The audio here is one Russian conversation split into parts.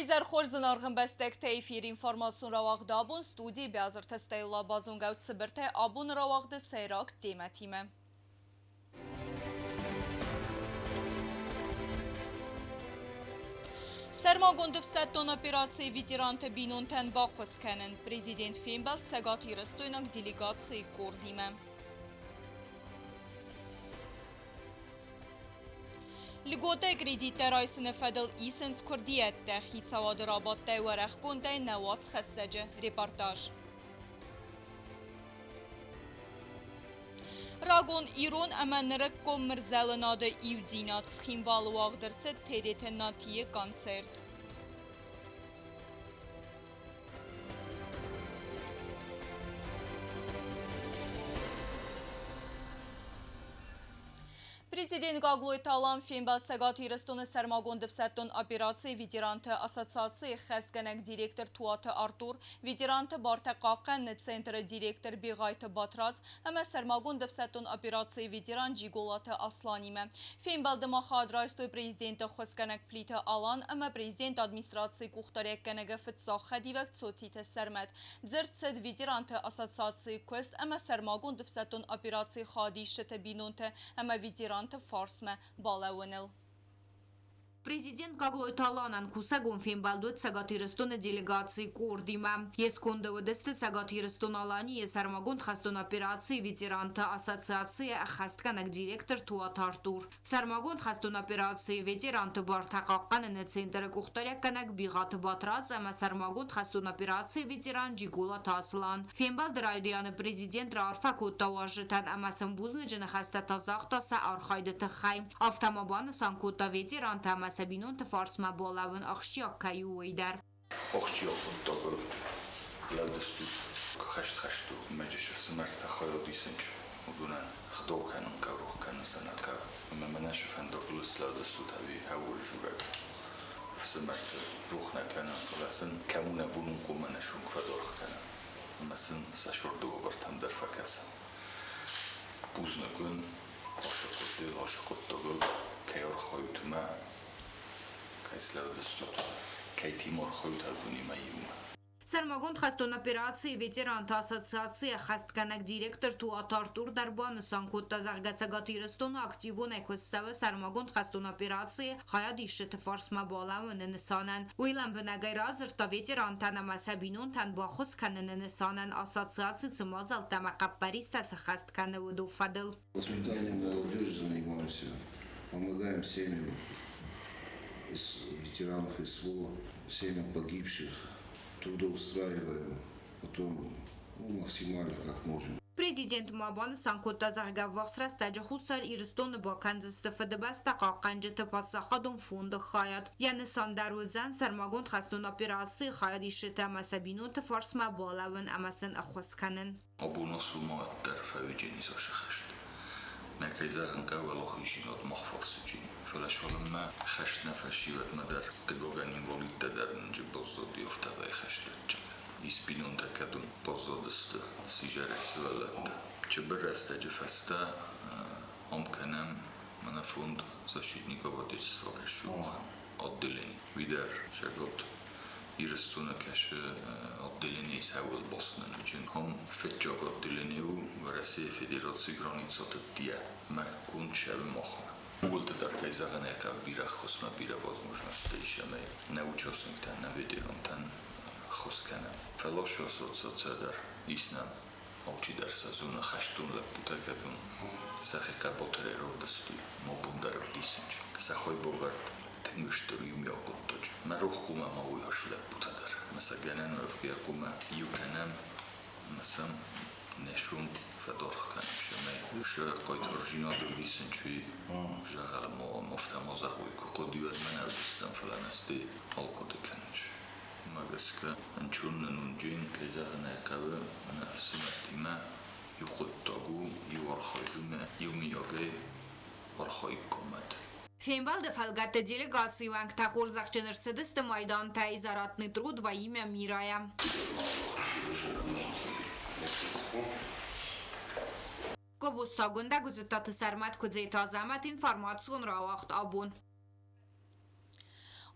Кейзер خوش زنارغن بستک تیفیر اینفورماسیون رواق دابون ستودی بیازر تستیلا بازونگاو تسبرته آبون رواق ده سیراک دیمتیمه. سرما گندف ستون اپیراسی ویترانت بینون تن باخوز کنن. پریزیدنت فیمبل سگاتی رستویناک دیلیگاتسی کردیمه. لگوده گریدیت رایسن فدل ایسنس کردیت تخیید سواد رابط ده ورخ گنده نواز خسجه ریپارتاج. راگون ایران اما نرکو مرزلناده ایودینات سخیموال واغدرت تیدیت ناتیه کنسرت. Президент Гаглой Талан Фимбал Сагати Рестон Сармагон Девсеттон операции ветеранты ассоциации Хескенек директор Туата Артур, ветеранты Бартакакан центр директор Бигайта Батраз, ама Сармагон Девсеттон операции ветеран Джиголата Асланиме. Фимбал Демахад Райстой президента Хескенек Плита Алан, ама президент администрации Кухтареккенеге Фитсах Хадивек Цотите Сермет. Дзерцед ветеранты ассоциации Квест, ама Сармагон Девсеттон операции Хади Шетебинунте, ама ветеран فارسمه بالاونل. Президент Гаглой Таланан кусагун фимбалдут цагатирстон делегации курдима. Ескунда удесте цагатирстон алани сармагун хастон операции ветеранта ассоциации хастканак директор Туат Артур. Сармагун хастон операции ветеранта Бартакаккан центр кухтарякканак Бигат Батраз, ама сармагун хастон операции ветеран Джигулат Аслан. Фимбал драйдиан президент Рарфакут таважитан ама самбузнеджен хаста тазахтаса архайдет хай. Автомобан санкута ветеранта ама سبینون تفارس ما بالاون آخشیا کیوی در آخشیا بود داغل لادستو خشتو مجلس سمرت تخیل دیسنج مدونه خداو کنن کاروخ کنن سنکا منش فندقل لادستو تبی هول جورد سمرت روخ نکنن خلاصن کمونه بونون قومنشون فدارخ کنن مثلا سشردو برتم در فکسم بوز نکن عاشقت داغل کیار خواهیت ما Сармагон хастон операции ветеран ассоциации хастканак директор Туат Артур дарбан санкутта загацагатирстон активун экоссава Сармагон хастон операции хаядишет фарсма балаун несанан уйлам бнагай разр та ветеран танама сабинун тан бахус канен несанан ассоциации цмазал тамакапариста хасткана уду фадл. Воспитанием молодежи занимаемся, помогаем семьям ветеранов СВО, семьям погибших, трудоустраиваем, потом максимально как можем. Президент Мабан Санкута Заргавахсра стаджахусар Ирстон Баканзста Фадабаста Каканджета Пацахадум фонда Хаят. Яны Сандарузан Сармагон хастун операции Хаядишета Масабинута Фарсма Балаван Амасан Ахосканен. Абунасу Муаттар Фавиджини Сашахашт. Меркезаган Кавалох Ишинот Махфарсуджини. فلاش ولما خشت نفشی و مدر تگاگنی ولید دادن جب بازدی افتاده خشت چه ایسپینون تکدون بازدست سیجاره سوالات چه برسته جفسته هم کنم من فوند زشید نیکوادی سوالشو عدلنی ویدر شگفت ایرستونه کش عدلنی سوال باسنن چون هم فتجاگ عدلنی و رسی فدراسی گرانیتسات دیه مکن شب مخم. Уголте дарка изаганека бира хосма бира возможности ишаме не участникта на ветерантан хоскана фелошо соцоцадар иснам очидар сазуна хаштун лапутакабун сахика ботере родасту мобундар дисенч сахой бовард тенгуштур юмиоготточ марохума мауяш лапутадар масаганан рафгиакума юканам масам نشون فدارخ کنیم شما ش قاید اورجینال دویسن چی جهر ما مفتمازه وی که قدیوت من ارزستم فلان استی حال کده کنش مگس که انچون نونجین که زغنه کبه نفس مرتیمه یو خود تاگو یو ارخایدومه یو میاگه ارخای کمد Фембал дефалгат делегации ванг тахур захченер седест майдан таизаратный труд во имя Мирая. Кобустагунда гузетат сармат кудзейта замат информацион равахт абун.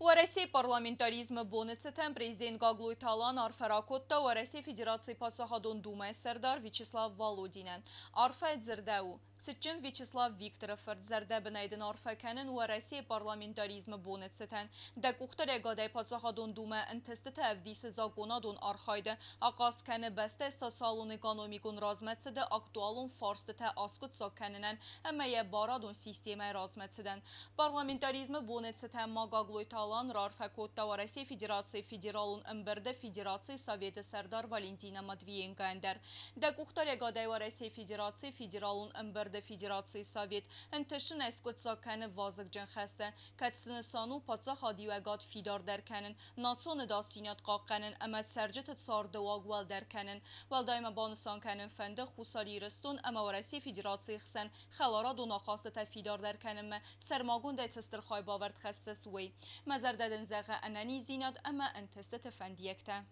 و رئیس پارلمانتاریزم بونتستن پریزیدنت گاگلوی تالان آرفراکوتا و رئیس فدراسیون پاسخادون دومای سردار ویچسلاو والودینن آرفای زرداو سچن ویچسلاو ویکتورفرد زرده بنایدن آرفکنن و رئیس پارلمانتاریزم بونتستن دکوختر اگاده پاسخادون دومه انتستت افدیس زاگونادون آرخایده آقاز کنه بسته ساسالون اکانومیکون رازمتسده اکتوالون فارسته آسکوت ساکننن اما یه بارادون سیستیم رازمتسدن پارلمانتاریزم بونتستن ما گاگلوی تالان رارفکوتا و رئیس فدراسیون فدرالون امبرده فدراسیون سویت سردار والنتینا ماتویینکا اندر دکوختر اگاده و رئیس فدراسیون فدرالون امبرده فدراسیون سویت انتشن اسکوت ساکنه وازق جن خسته کتستن سانو پاتسا خادی و اگاد فیدار درکنن ناتسون داستینات قاقنن اما سرجت تصار دواغ ول درکنن ول دایم بانسان کنن فنده خوصالی رستون اما و رئیس فدراسیون خسن خلارا دو ناخواسته فیدار درکنن ما سرماگون ده تستر خای باورد خسته سوی مزر دادن زغه انانی زیناد اما انتسته فندیکته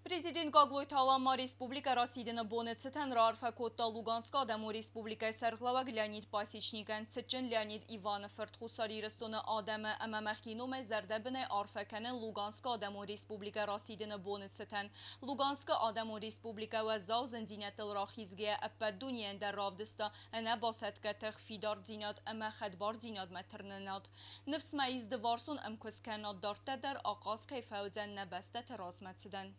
Президент Гаглой Талама Республика Расидина Бонецетен Рарфакотта Луганска Адаму Республика Серглаваг Леонид Пасечникан Цечен Леонид Иванов Хусари Рестона Адама Амамахинуме Зардебне Арфаканен Луганска Адаму Республика Расидина Бонецетен Луганска Адаму Республика Вазав Зендинетел Рахизге Аппадуньен Дар Равдиста Ана Басетка Тахфидар Динат Ама Хадбар Динат Матерненат Нفس ما ازدوارسون امکسکنات دارته در آغاز کیفاوزن نبسته ترازمتسدن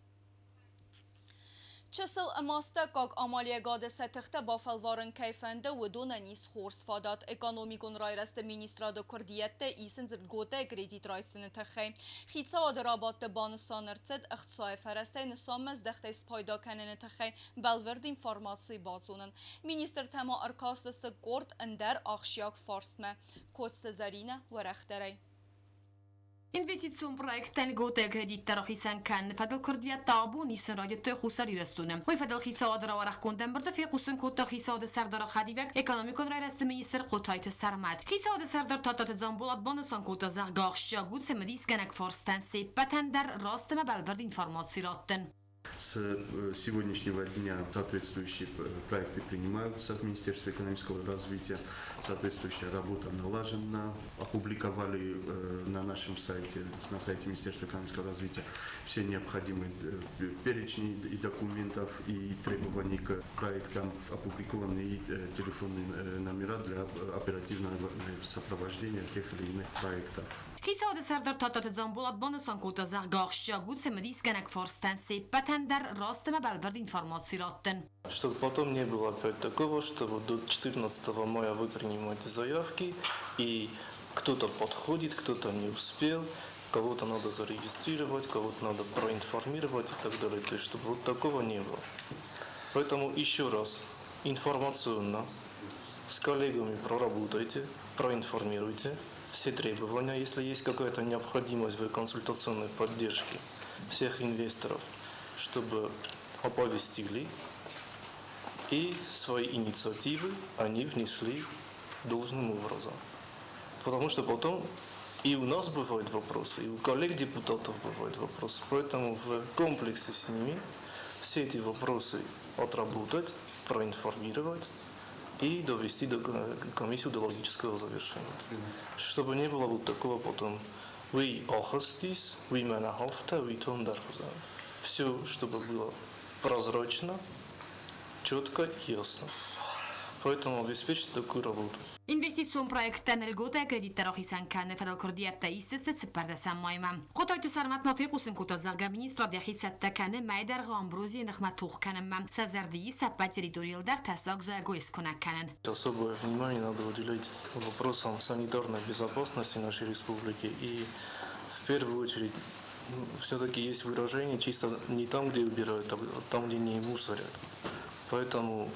چسل اماسته کاگ آمالی گاده ستخته با فلوارن کیفنده و دون نیز خورس فادات اکانومیکون رای رست مینیستراد کردیت ایسن زرگوته گریدیت رایستن تخی خیتسا و درابات بانسان ارتد اختصای فرسته نسامز دخته سپایدا کنن تخی بلورد انفارماسی بازونن مینیستر تما ارکاستست گرد اندر آخشیاک فارسمه کست زرینه و رختره Инвестицион проектен готе кредиттер хисан кан фадал курдият табу нисан радиот хусари растунам. Ой фадал хисад ра варах кондам барда фи кусан кота хисад сардар хадивак экономикон рай раст министр قطایت سرمد. хисад сардар татат замбулат банасан кота загахша гуд семадис ганак форстан сепатан дар растма балвард информациятен. С сегодняшнего дня соответствующие проекты принимаются в Министерстве экономического развития. Соответствующая работа налажена. Опубликовали на нашем сайте, на сайте Министерства экономического развития все необходимые перечни и документов и требований к проектам. Опубликованы и телефонные номера для оперативного сопровождения тех или иных проектов. хисад сардар татат замбулат банасан кота загахша гуд семадис ганак форстан сепатан дар растма балвард информациятен. Чтобы потом не было опять такого, что вот до 14 мая вы принимаете заявки, и кто-то подходит, кто-то не успел, кого-то надо зарегистрировать, кого-то надо проинформировать и так далее. То есть, чтобы вот такого не было. Поэтому еще раз, информационно с коллегами проработайте, проинформируйте все требования. Если есть какая-то необходимость в консультационной поддержке всех инвесторов, чтобы оповестили, и свои инициативы они внесли должным образом. Потому что потом и у нас бывают вопросы, и у коллег-депутатов бывают вопросы. Поэтому в комплексе с ними все эти вопросы отработать, проинформировать и довести до комиссии до логического завершения. Чтобы не было вот такого потом «Вы охостись, вы меня хофта, вы тон дархузан». Все, чтобы было прозрачно, четко и ясно. Поэтому обеспечить такую работу. Инвестицион проектен الگوته кредиттер хисан кан фадал курдият таистست сепарда самайма. قطایت سرمت نافق وسن کوتا زرگ مینیستر دیخیت ستکن مایدر غامبروزی نخمت توخ کنم سازردی سپا تریториал дар тасак загоис конак канан. Особое внимание надо уделять вопросам санитарной безопасности нашей республики и в первую очередь все-таки есть выражение чисто не там, где убирают, а там, где не мусорят. Поэтому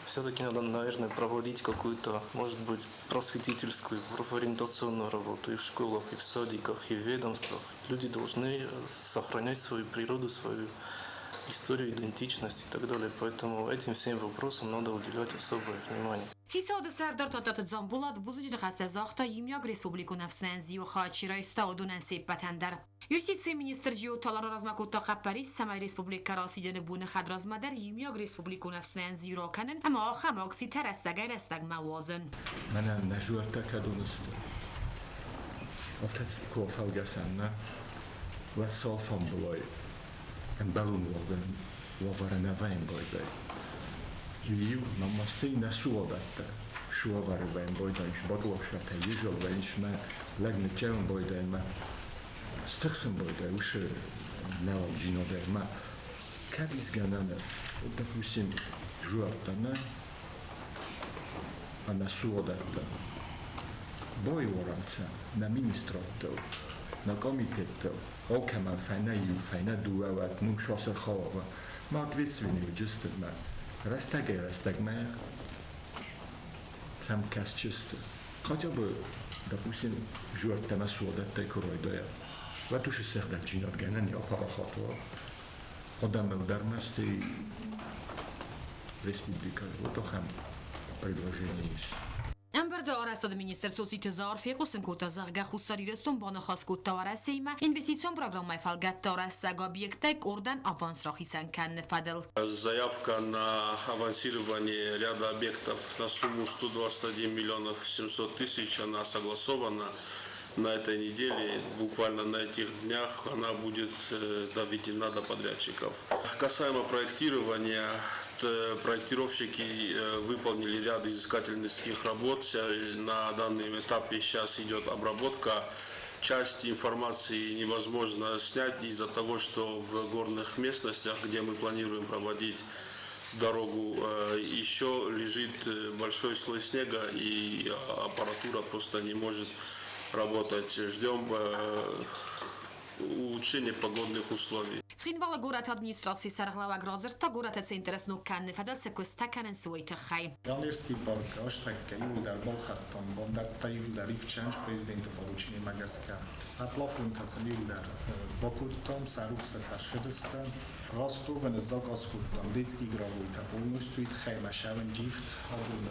все-таки надо, наверное, проводить какую-то, может быть, просветительскую, профориентационную работу и в школах, и в садиках, и в ведомствах. Люди должны сохранять свою природу, свою историю, идентичность и так далее. Поэтому этим всем вопросам надо уделять особое внимание. хисад сардар татат замбулат бузуж хаста захта имяг республику нафснан зио хачира истаудунан сепатандар. Юстиция министр Джио Талара размакута Капарис самай республика расиден бун хад размадар имяг республику нафснан зиро канен ама ахамакси тарастагай растаг мавазен. Mana najurta kadonist. Oftast vergessen, was soll von Beloy en balloon worden over en avijn boy. Jullie, maar mastiin na suodatta. Suovar vain boy dan shbotlošat usual vain ma lagne čeon boy dan ma strsen boy da už nao gino da ma kabis ganana допустим жуаттана на суодаtta boy oranca na ministrotto na komitetto okama fajna duavat nu šosa chova ma ответственный just ma Растаг мэр, сам кас чисто. Хотя бы, допустим, жуать там асуода текурой доя. Вот уж и сердак джинот гана не опарахатуа. Одам ударность и республика. Вот охам предложение есть. Amber arastad minister Sosite Zarfik och Kota Zarga Hussarireston bana khaskutta varasima инвестицион программой фалгатта арасага объекtek oradan avansra hiszen kann fadel. Заявка на авансирование ряда объектов на сумму 121 миллионов 700 тысяч, она согласована. На этой неделе, буквально на этих днях, она будет доведена до подрядчиков. Касаемо проектирования, проектировщики выполнили ряд изыскательских работ. На данном этапе сейчас идет обработка. Часть информации невозможно снять из-за того, что в горных местностях, где мы планируем проводить дорогу, еще лежит большой слой снега, и аппаратура просто не может работать. Ждем улучшения погодных условий. Цхинвала город администрации Сарглава Грозерта город это интересно kann fadel se kostakenen suite khay. Pionierski park osztakke Júldár Bolhatton Bondatta Júldár Ivcsáncs prezidenta poručenie Magaska. Száplafrontaca Júldár Bokurtom, Szárupszatár Södöztem, Rostov, Zakaszkurtom, Dicki Gravújta, Polnusztújt, Helymesáven Gyíft, Adul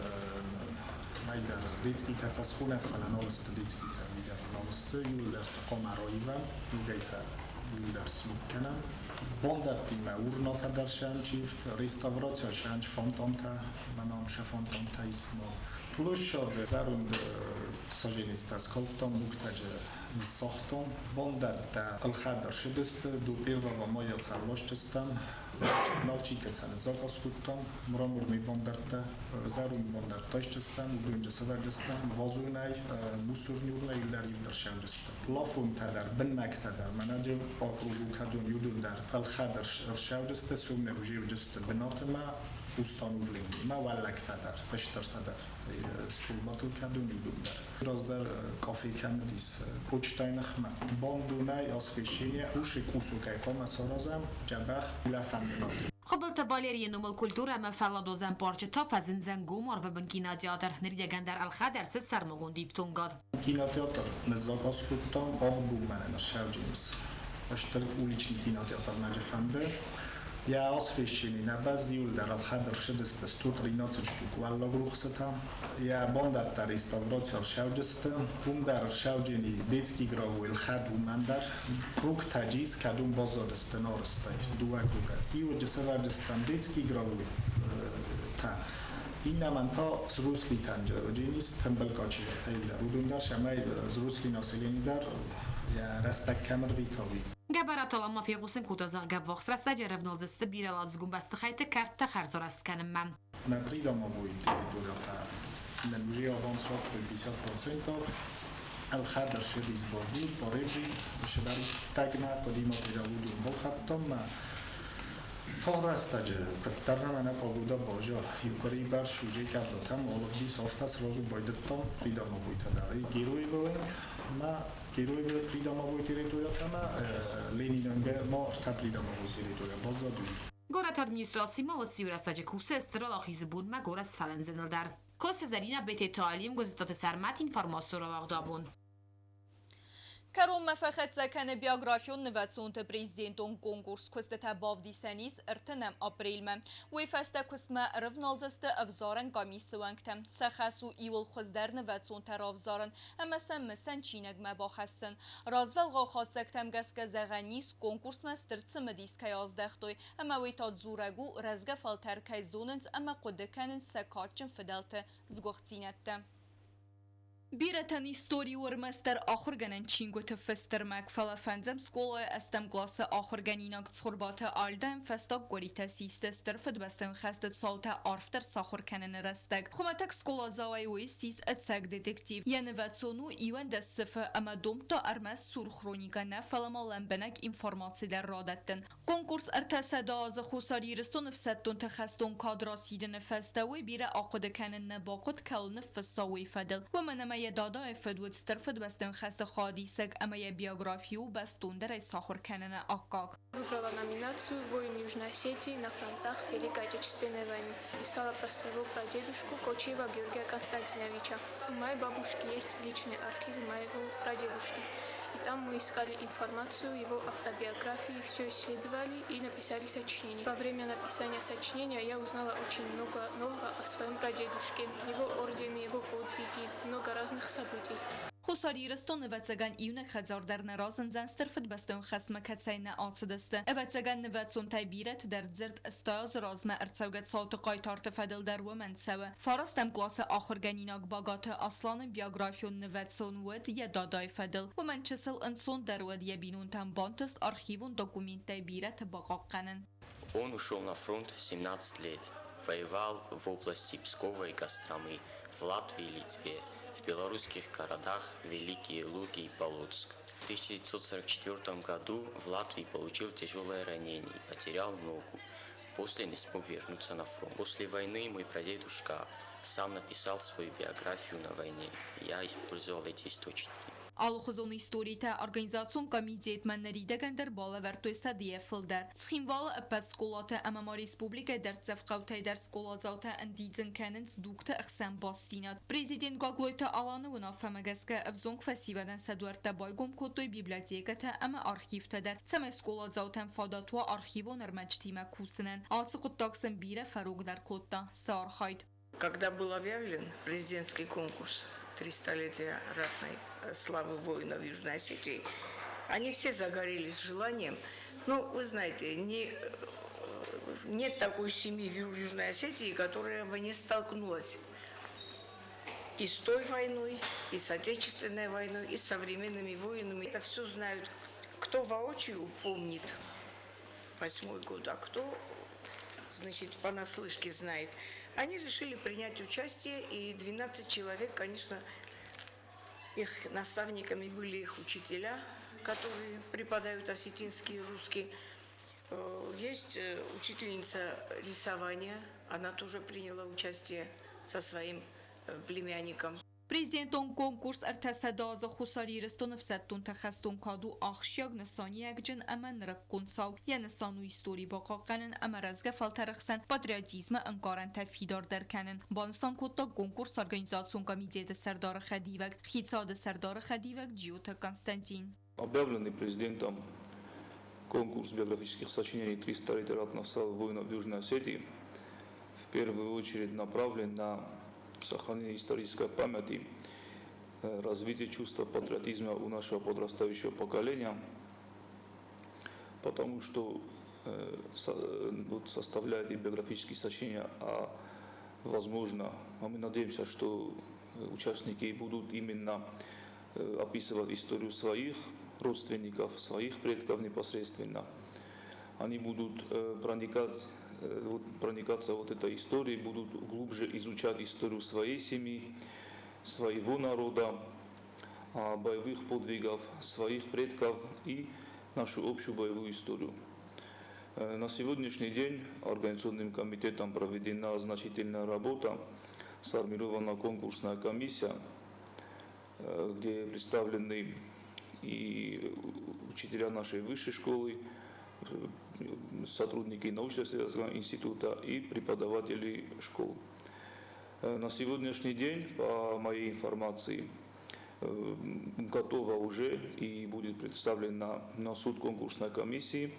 Majdar Dicki Kacaszkóne, Felen Olszta Dicki Tervidár Olszta, Júldár Szakomároivel, Júdejca Júldár Szlukkenem, Bondattime urnota dar Sáncsíft, Restauracja Sáncs Fontonta, Manom se Fontonta ismo. Pluszod zarund Szazsénicta Skoltom, Muktadzie Sochtom, Bondatta Alchadar Södözte, du Pilvava Mojaca Loszczystam, Nalcsíkecen Zakaszkuttam, Mramurmi Bondatta, Zarund Bondart Tajcsystam, Ugründzse Szöverdöztem, Vazulnáj, Buszurnyúrnáj, Illerívdar Sáncsystam. Lafuntadar, Bennektadar, Menedzser, Alprólókádon Judundár, Alchadar Sávdözte, Szumne Uzsívdözte, Benatema, ustanówleni. Ma vallektadar, Pestartadar, Stulmatulkádon Judundár. Rozdar kafékemedis, Pocstajnak, Bandunaj, Aszfésénye, Usi Kuszukaj, Kamaszorazám, Csebach, Ulefámnak. خبلت باليري نوم الكولتورا ما فلادوزن بارچتا فزنزن گومار و بنكينا تياتر نريدگن در الخدر ست سرمگون دیفتونگاد. Kinoteatr Zakaszkuttam, Avbúmenen a Sávgyimsz. Öster ulični kinoteatr Nagyefemde. Ja Aszfésényi nebez, Júldár Alchadar Södözte, Stutri Nacostuk Vallagruxeta. Ja Bondatta Restauracja Sávgyözte, Umdár Sávgyéni Dicki Gravu Ilchad Umandár, Pruktagyis Kadum Bozodözte Norsztaj, Duvagugat. Júdje Szöverdöztem Dicki Gravu ta. Innaman ta z Ruszli Tandzsa, Dzsinis, Tembelkacsiva, Helyler, Udundár, Semej z Ruszli Nasilényidár, ja Restek Kemer Vitavi. Gabarat alamma fi Husen Kota Zarga Voxrasta Jerevnol zeste biralat zgumbast khayte karta kharzorast kanman. На придомовой территории нам уже авансовал 50%. Al-Khadar Shedis Bovil, Poreji, Shedari Tagna, Kodima Piravudu Bolhatom, Torastadje, Tarnamana Poguda Božo, Jukoribar, Šuđej Kardotam, all of these oftas Rozu Bojdetom, pridomovoj tadari, Giruivoj, na Giruivoj pridomovoj teritorija tama, Leninonge, Morta pridomovoj teritorija, Bozadu. Город администрации Мавоси урастаджи кусе страла хизбун ма город сфалензенелдар. Косе зарина бете талим гозитот сармат информацию равагдабун. Каром мефахет закن بیوگرافیون نواتسونت پریزیدنتون کنکورس کست باف دیسانیس ارتنم اپریل من وی فست کسم رفنالزست افزارن قمیسوانگتم سخصو ایول خزدر نواتسونت رافزارن اما سن چینگ ما باخستن رازول غاخات زکتم گسک زغنیس کنکورس مسترتسم دیس که یازدختوی اما وی تاد زورگو رزگ فالتر که زوننز اما قدکنن سکاتچن فدالت زگوختینتم. Biretan istori ورمستر آخر گنن چینگو تفستر مکفلا فنزم سکول استم کلاس آخر گنیناک صحبات آلدم فستاک گوری تسیست استرفت بستم خستت صوت آرفتر ساخر کنن رستگ خمتک سکول زاوی ویسیس اتساق دتکتیو ینواتسونو ایوان دستفه اما دوم تا ارمز سور خرونیکا نفلما لنبنک اینفورماسی در رادتن کنکورس ارتساده از خساری رستون فستون تخستون کادراسیدن فستوی بیره آقد کنن نباقد کل نفساوی فدل و منما دادا فدود استرفت بستن خست خادیسگ اما биографию бастун در ساخر کنن آقاق. Выбрала номинацию «Войны Южной Осетии на фронтах Великой Отечественной войны». Писала про своего прадедушку Кочеева Георгия Константиновича. У моей бабушки есть личный архив моего прадедушки. И там мы искали информацию, его автобиографии, все исследовали и написали сочинение. Во время написания сочинения я узнала очень много нового о своем прадедушке, его ордены, его подвиги, много разных событий. خساری رستون نوتسگان ایونه خزار در نرازن زنسترفت بستون خسم کتسین آتسدسته. اوتسگان نوتسون تایبیرت در زرد استاز رازمه ارتسوگت صوت قایتارت فدل در ومن سوه. فارستم کلاس آخر گنیناک باگات اصلان بیوگرافیون نوتسون ود یه دادای فدل و من چسل انسون در ود یه بینون تم بانتس архивун документ тайбирет багакканен. Он ушел на фронт в 17 лет. Воевал в области Пскова и Костромы, в Латвии и Литве, в белорусских городах Великие Луги и Полоцк. В 1944 году в Латвии получил тяжелое ранение и потерял ногу. После не смог вернуться на фронт. После войны мой прадедушка сам написал свою биографию на войне. Я использовал эти источники. Алхозон историята организацион комитет маннери дегендер бала вертой садие филдер. Схимвал пас сколата амама республика der цевқавтай der сколазалта андидзен кененс дукта ахсен бассинат. Президент Гаглойта аланы вна фамагаска авзонг фасивадан садуарта байгом котой библиотеката ама архивта der. Цаме сколазалтан фадатва архивон армачтима кусенен. Ацықут таксен бире фаруг der котта. Саархайд. Когда был объявлен президентский конкурс 300-летия ратной славы воинов Южной Осетии, они все загорелись желанием. Ну, вы знаете, нет такой семьи в Южной Осетии, которая бы не столкнулась и с той войной, и с Отечественной войной, и с современными воинами. Это все знают. Кто воочию помнит 8-й год, а кто, значит, понаслышке знает. Они решили принять участие, и 12 человек, конечно, их наставниками были их учителя, которые преподают осетинский и русский. Есть учительница рисования, она тоже приняла участие со своим племянником. Президентون کنکورس ارتساداز خساری رستون فستون تخستون کادو آخشیاگ نسانی اگجن امن رکون ساو یا نسانو ایستوری باقاقنن اما رزگه فالترخسن پاتریاتیزم انکارن تفیدار درکنن بانسان کتا کنکورس ارگانیزاسیون комитета سردار خدیوگ خیتصاد سردار خدیوگ جیوتا Константин. Объявленный президентом конкурс биографических сочинений 300 литературных слав воинов Южной Осетии в первую очередь направлен на сохранение исторической памяти, развитие чувства патриотизма у нашего подрастающего поколения, потому что составляет и биографические сочинения, а возможно, мы надеемся, что участники будут именно описывать историю своих родственников, своих предков непосредственно. Они будут проникаться вот этой историей, будут глубже изучать историю своей семьи, своего народа, боевых подвигов своих предков и нашу общую боевую историю. На сегодняшний день организационным комитетом проведена значительная работа, сформирована конкурсная комиссия, где представлены и учителя нашей высшей школы, сотрудники научно-исследовательского института и преподаватели школ. На сегодняшний день, по моей информации, готова уже и будет представлена на суд конкурсной комиссии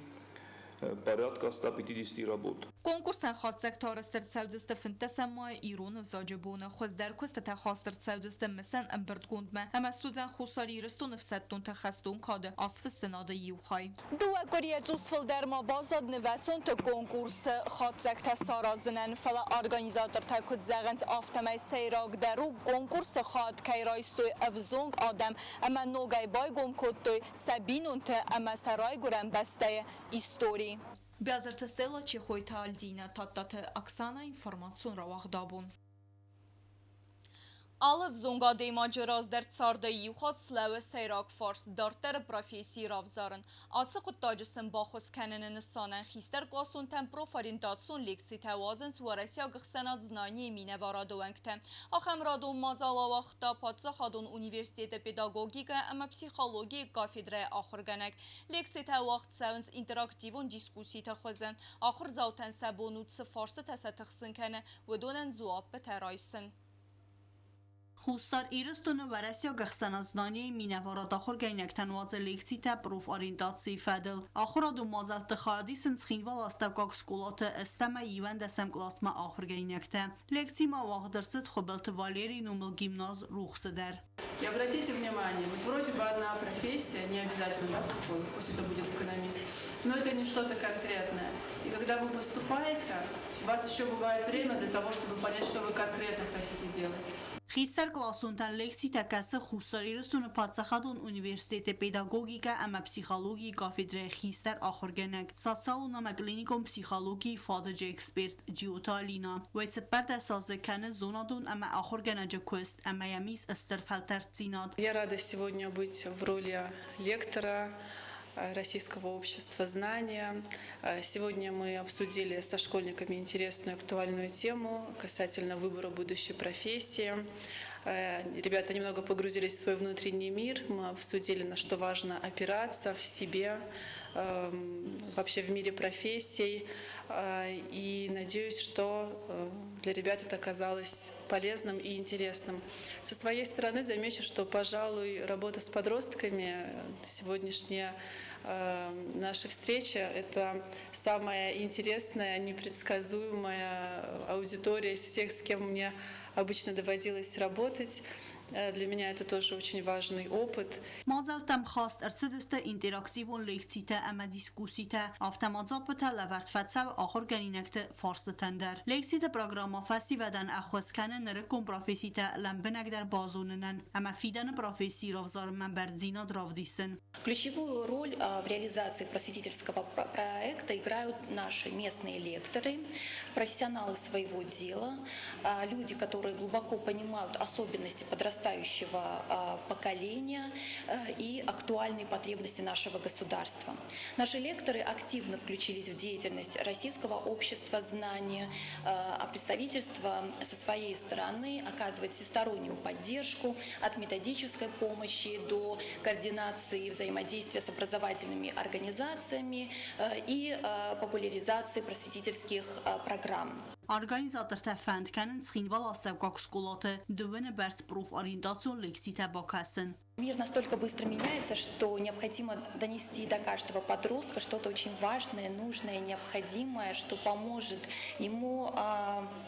порядка 150 работ. Konkursen xatsektarıstır sevdüste fintesema İranı vzacibune xozdar kuste texastır sevdüste mesen emberdgundme ama sudan xusar İristun fsettun texastun kade asf senada yuxay. Dua Koriya Zusfil derma bazad nivəsun te konkurs xatsekte sarazinen fala organizator tekut zəğent aftemay seyrag deru konkurs xat kayraystoy evzong adam ama nogay baygom kuttoy sabinun te ama saray guren beste istori. Бязертестела Чехойта Альдина Таттате Оксана информацион равахдабун. Алв зонгаде маджраз در царда юхат слава сайрак фарс дартер профессии равзарен. Ацы куттаджысын бахус кәнінін санан хистер класун темпроф ориентацион лекций тавазен суарасия гхсенат знание мине варадуангте. Ахам радун мазала вақта патса хадун университет педагогика ама психологии кафедре ахырганак. Лекций тавақт савенс интерактивон дискуссий тахызен. Ахыр заутен сабонут фарсы тасатықсын кәне ودونن زواب بترایسن. Хусар Ирстуны варасия гахсаназнание минавара дахор гайнактан ваза лекцита проф ориентации фадл. Ахраду мазалты хадисен схинвал аставкак скулата эстама иван десем классма ахр гайнакта. Лекцима вахдерсет хобелты Валерий Нумел гимназ рухседер. И обратите внимание, вот вроде бы одна профессия, не обязательно, да, психолог, пусть это будет экономист, но это не что-то конкретное. И когда вы поступаете, у вас еще бывает время для того, чтобы понять, что вы конкретно хотите делать. خیستر کلاسونتن لکسی تکس خوصاری رستون پادسخدون اونیورسیت پیداگوگیکا اما پسیخالوگی کافیدر خیستر آخرگنگ ساتسالو نام کلینیکوم پسیخالوگی فادج اکسپرت جیوتالینا و سپرد اساس کنه زونادون اما آخرگنج کوست اما یمیز استرفلتر زیناد. Я рада сегодня быть в роли лектора Российского общества знания. Сегодня мы обсудили со школьниками интересную актуальную тему касательно выбора будущей профессии. Ребята немного погрузились в свой внутренний мир. Мы обсудили, на что важно опираться в себе, вообще в мире профессий. И надеюсь, что для ребят это оказалось полезным и интересным. Со своей стороны замечу, что, пожалуй, работа с подростками, сегодняшняя наша встреча — это самая интересная, непредсказуемая аудитория из всех, с кем мне обычно доводилось работать. Для меня это тоже очень важный опыт. مازالتم خواست ارتدست اینتراکتیوون لیکتیته اما دیسکوسیته افتمازابته لورت فتسه و آخر گنینکت فارستندر. لیکتیت پروگراما فستی ودن اخوزکنه نرکم پروفیسیته لنبنک در بازوننن اما فیدن پروفیسی равзар من бердзина дравдисен. Ключевую роль в реализации просветительского проекта играют наши местные лекторы, профессионалы своего дела, люди, которые глубоко понимают особенности подрастающего поколения и актуальные потребности нашего государства. Наши лекторы активно включились в деятельность Российского общества знания, а представительство со своей стороны оказывает всестороннюю поддержку от методической помощи до координации взаимодействия с образовательными организациями и популяризации просветительских программ. Organizator tefend kennen schínval astavkak skolate dövene bers prof orientation leksita bakasen. Мир настолько быстро меняется, что необходимо донести до каждого подростка что-то очень важное, нужное, необходимое, что поможет ему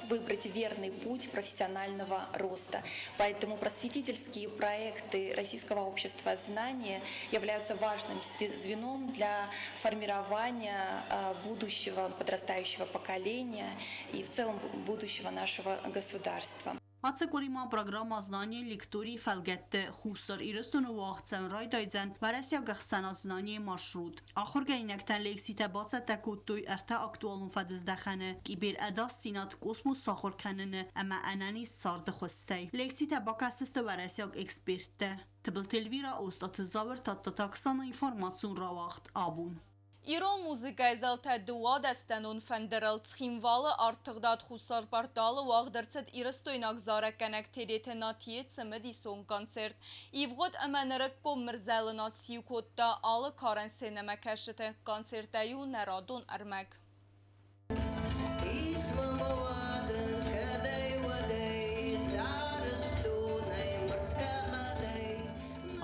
выбрать верный путь профессионального роста. Поэтому просветительские проекты Российского общества знания являются важным звеном для формирования будущего подрастающего поколения и в целом будущего нашего государства. Ацекорима программа знания лектории фалгетте хусар ирстуну вахтсан рай дайзан варасия гахсана знания маршрут. Ахор гайнактан лексита баса такутуй ارتا اکتوالون فدزدخانه کی بیر اداس سینات کosmos ساخور کننه اما انانی سارد خوستی. لکسیتا باکاسست وراسیا اکسپرته. تبل تلویرا استاد زاور تاکسان اینفورماسیون را وقت آبون. İran muzikay zalta dua destenun fenderel tximvalı artıqdat xusar partalı vağdırçet iristoynak zarakanak terete natiyet semedi son konsert. İvğot emenerek kom mirzalinat siyukotta alı karen seneme keşete konsertayu neradun ermek.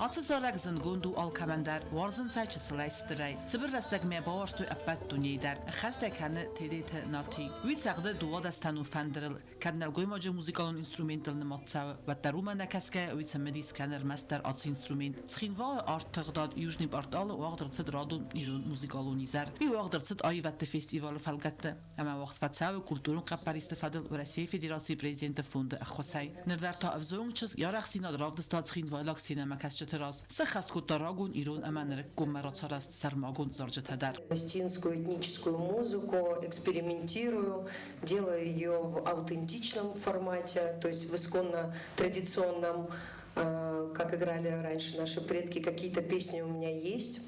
Asısaraq zınqund u alkamandar warzın saçısılaystıray. Sıbır rastak mebavarstu apat dünyedar. Xastakhanı tedete nati. Vit sağda duva dastanu fandırıl. Kadnal goymacı muzikalın instrumentalını matsav. Ve taruma nakaska vit samedis kaner master ats instrument. Sıxinva artıqdad Yujni Bartalı waqdırtsıd radun irun muzikalonizar. Bir waqdırtsıd ayıvatte festivalı falgatta. Ama waqt fatsav kulturun qapariste fadıl ve Россия Федерации президента фонда Ахосай. Нердарта авзонгчс ярахсина дравдстат схинвалак синемакасчатерас. Сахаскутарагун ирон аманрек гуммарацараст сармагун заржатадар. Палестинскую этническую музыку, экспериментирую, делаю ее в аутентичном формате, то есть в исконно традиционном, как играли раньше наши предки, какие-то песни у меня есть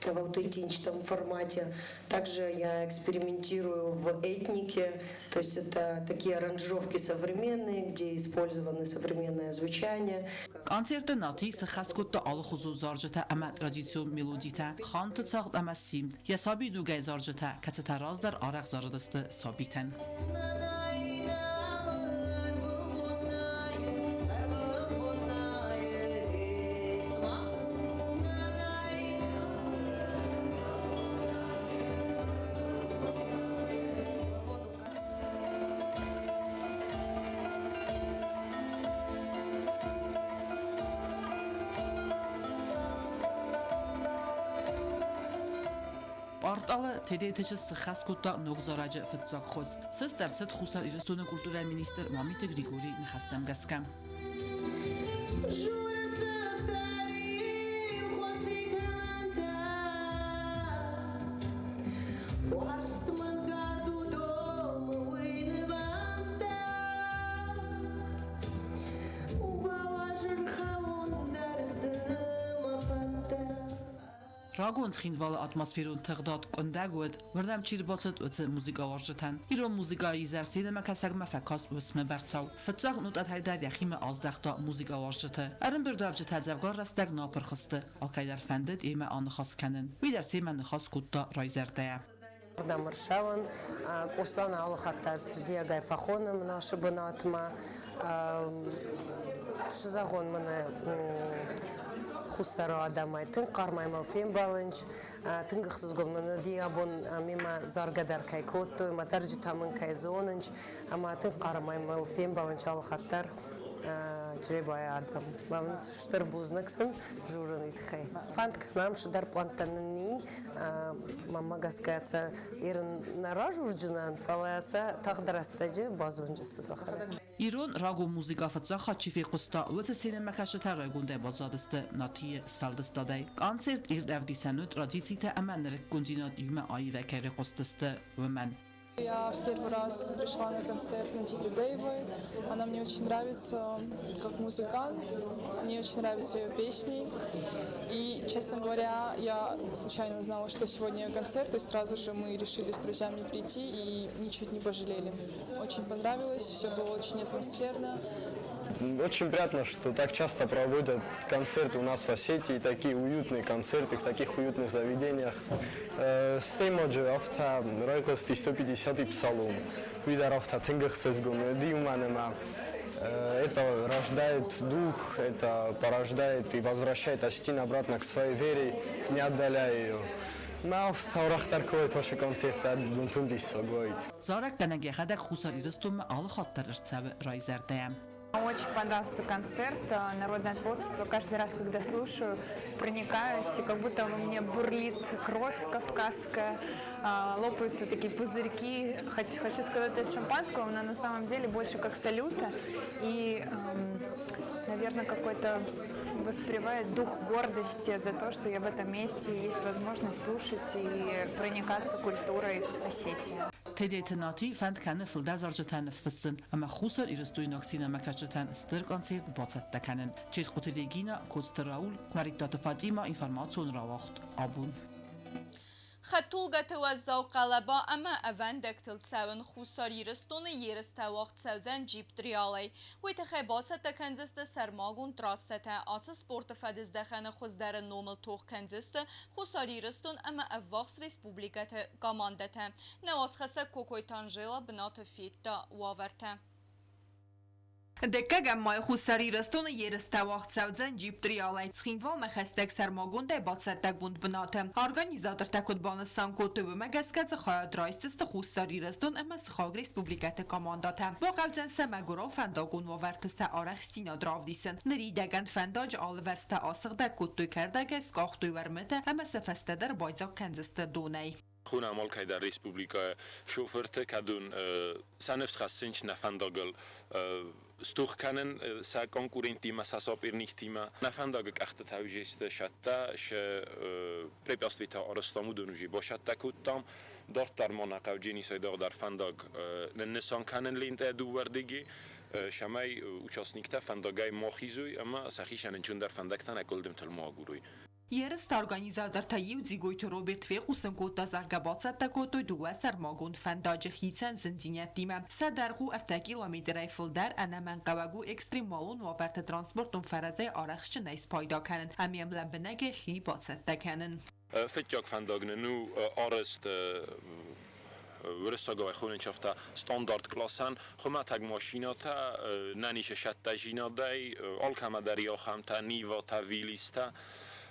в аутентичном формате. Также я экспериментирую в этнике, то есть это такие аранжировки современные, где использованы современное звучание. Концерты нати сахаскутта алхузу заржата ама традицион мелодита хант цагт ама сим ясаби дугай заржата кататараздар арaq зардасты сабитан. Արտալը թեդեթեչս սխասկուտա նոգզարաջը ֆծակ խոս։ Սս դարձդ խուսար իրստոնը կուլտուրա մինիստր Մամիտ Գրիգորի նխաստամ գասկամ։ Ռագոն ցխինվալը ատմոսֆերոն թղդատ կնդագոդ վրդամ չիրբացդ օծը մուզիկա վարժտան իրոն մուզիկայի զարսինը մակասագմա ֆակաս ուսմը բարձավ ֆծաղ նուտատ հայդար яхիմը ազդախտա մուզիկա վարժտը արն բրդավջը թազավգար ռաստակ նապրխստը ալկայդար ֆանդդ եմը անխաս կանն վիդար սեմա նխաս կուտտա ռայզերդայա Маршаван, Кусана Аллахаттарс, Диагай Фахоном, наша банатма, Шизагон мана Хусаро Адамай, Тын Кармайма Фембаланч, Тынгахсыз Гомна Диабон, Мима Заргадар Кайкоту, Мазарджи Тамын Кайзонанч, Ама Тын Кармайма Фембаланч Аллахаттар. Чребая Адам. Мамын штырбузнаксын журын итхай. Фант к нам шидар плантанни мама гаскаца ирн наражу жунан фалаца тахдрастаджи базунжысту тахара. Իրոն ռագո մուզիկա ֆծա խաչիֆի կուստա ուծը սինեմակաշտարը գունդե բազադստը նաթի սվալդստադայ կոնցերտ իր դավդիսանու տրադիցիա ամանրեք կոնտինատ իմա այվեկերը կուստստը վմեն Я в первый раз пришла на концерт Нититы Дэйвой. Она мне очень нравится как музыкант, мне очень нравятся ее песни. И, честно говоря, я случайно узнала, что сегодня ее концерт, и сразу же мы решили с друзьями прийти и ничуть не пожалели. Очень понравилось, все было очень атмосферно. Очень приятно, что так часто проводят концерты у нас в Осетии, такие уютные концерты в таких уютных заведениях. Стеймоджи авто райкости 150-й псалом. Видар авто тенгахсезгун диуманема. Это рождает дух, это порождает и возвращает Осетин обратно к своей вере, не отдаляя ее. Зарак Танагехадак Хусар Ирстум Алхаттар Ирцаве Райзердем. Очень понравился концерт, народное творчество. Каждый раз, когда слушаю, проникаюсь, и как будто во мне бурлит кровь кавказская, лопаются такие пузырьки. Хочу сказать от шампанского, но на самом деле больше как салюта. И, наверное, какой-то воспевает дух гордости за то, что я в этом месте, и есть возможность слушать и проникаться культурой Осетии. Тедетнати фанд کنه فلدا زارجتن فسن اما خوسر ایرستوی ناکسینا مکاشتن استر کنسرت بازت تکنن چیخ قطریگینا کوستراول کماریتات فاطیما اینفورماسیون راوخت آبون خطولغة توزع قلبا أما أفندك تلساون خوصاري رستون يرستا وقت سوزن جيب تريالي ويتخيباسة تكنزست سرماغون تراسته آت سپورت فدز دخن خوزدر نومل توخ کنزست خوصاري رستون أما أفاقس ريسبوبليكة قاماندته نواز خسا كوكوي تانجيلا بنات فيتا واورته Դեկա գամմայ խուսարի ռստոնը երստավաղ ծավձան ջիպտրիալայ ծխինվալ մեխեստեք սարմագուն դե բացատակ բունդ բնատը Organizator տակոտ բանը սամկոտովը մեգասկացը խայադրայստը խուսարի ռստոն əmə սխաղ ռեսպուբլիկատը կոմանդատը Ողավջան սəməqurov fəndaqun vəvərtəsə arəxstina dravdisın Nri dəgən fəndaj alıvərstə asıqda kuttuy kərdəgəs qaxtuy vərmətə əmə səfəstədər baycaq kənzistə donəy خونه عمل که در ریسپوبلیکا شوفرته کدون سنفس خاصنش نفنداگل استوخ کنن سا کنکورنتی مساسا پیرنیختیما نفنداگ اخت توجیست شتا ش پریپاستویتا آرستامو دونوجی باشد تکوتام دارت در مناقب جینی سایداغ در فنداگ ننسان کنن لینت دو وردگی شمای участникта فنداگای ماخیزوی اما سخیشن چون در فنداگتن اکلدم تلماگوروی Երստ օրգանիզատորտայի ու ձիգույթը Ռոբերտ Ֆեխուսն կոտազարգաբացատ տակոտոյ դուասար մագուն ֆանդաջը խիցան զնդինյատիմը սա դարգու արտա կիլոմետր այֆլդար անաման կավագու էքստրիմ մալուն ու ապարտը տրանսպորտում ֆարազայ արախշը նայս պայդականն ամիամ լամբնագը խի բացատ տականն Fetjak fandagnen nu arrest ورساگاه خونن چفته استاندارد کلاسن خمتگ ماشیناتا ننیش شت جینادای آلکم دریا خمتا نیوا تا ویلیستا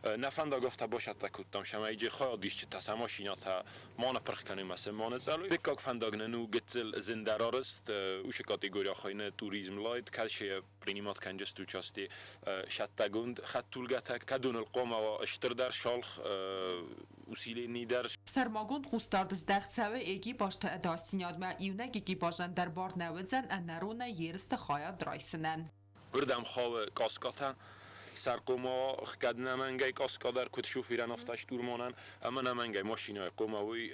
نفندا گفته باشد تکوتام شما ایجی خواهدیش چه تسا ماشیناتا مانه پرخ کنیم مثل مانه زلوی بکاک فنداگننو گتزل زندرارست اوش کاتگوریا خواهینه توریزم لاید کلشه پرینیمات کنجستو چاستی شتگوند خط طولگته کدون القوم و اشتر در شالخ وسیله نیدر سرماگوند خوستاردز دختسوه ایگی باشته اداستینیاد ما ایونگ ایگی باشن در بار نوزن انرونه یرست خواهد درایسنن بردم خواه کاسکاتا سرقوما خد نمنگای کاسکادر کت شوفیرن افتاش دور مانن اما نمنگای ماشینای قوماوی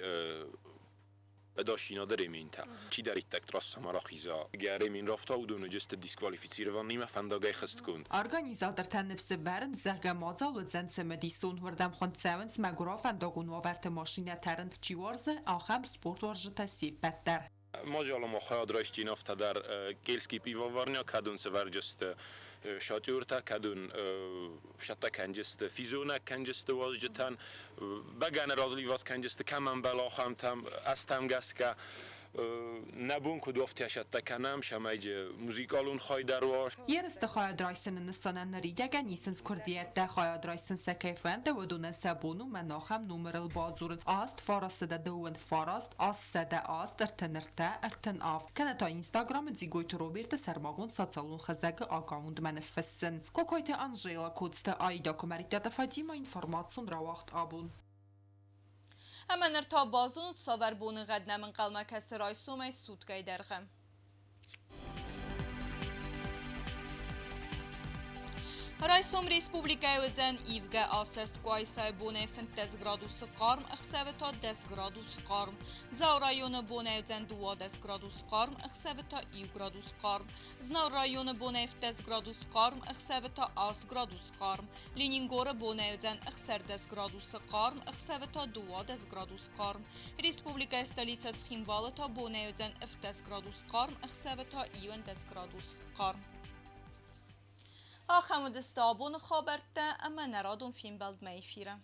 اداشینا داره مینتا چی دارید تک تراس مراخیزا گره مین رفتا و دونو جست دیسکوالیفیسیره نیمه فنداگای خست کند Organizator تنفس برن زرگا مازال و زن سمدیسون وردم خوند سوینس مگورا فنداگون وارت ماشینه ترن چی وارزه آخم سپورت وارجه تسیب بدتر ماجالا ما خواهد رایشتی نفته در کلسکی پیوا وارنیا کدون سور جست شاتیورتا کدون شتا کنجست فیزونا کنجست واجتن بگن رازلی وات کنجست کمن بلا خامتم استم گسکا نبون کدوفتی شتا کنم شمایج موزیکالون خواهی درواش یرست خواهد رایسن نسانن نریدگه نیسنس کردیت ده خواهد رایسن سکیفند و دونه سبونو مناخم نومرل بازورن آست فاراست ده دوون فاراست آست سده آست ارتنرته ارتن آف کنه تا اینستاگرام زیگویت روبرت سرماگون ساتسالون خزاق آگاوند منفسن کوکویت انجیلا کودست آیدا کمریت فاتیما اینفورماتسون رواخت آبون Hemen irta bazın tsaver bonu qadnamin qalma kəsi raysumay sutkay dərğəm. رئیسم ریسپوبلیکای وزن ایفگا آسست قایسای بونه فن 10 گرادوس قارم اخسابتا 10 گرادوس قارم زاو رایون بونه وزن 10 گرادوس قارم اخسابتا 1 گرادوس قارم زناو رایون بونه 10 گرادوس قارم اخسابتا 10 گرادوس قارم لینینگور بونه وزن اخسر 10 گرادوس قارم اخسابتا 10 گرادوس قارم ریسپوبلیکای столица Схинвалата بونه وزن 10 گرادوس قارم اخسابتا 10 گرادوس قارم آخمود استابون خابرته اما نرادون فیلم بلد میفیره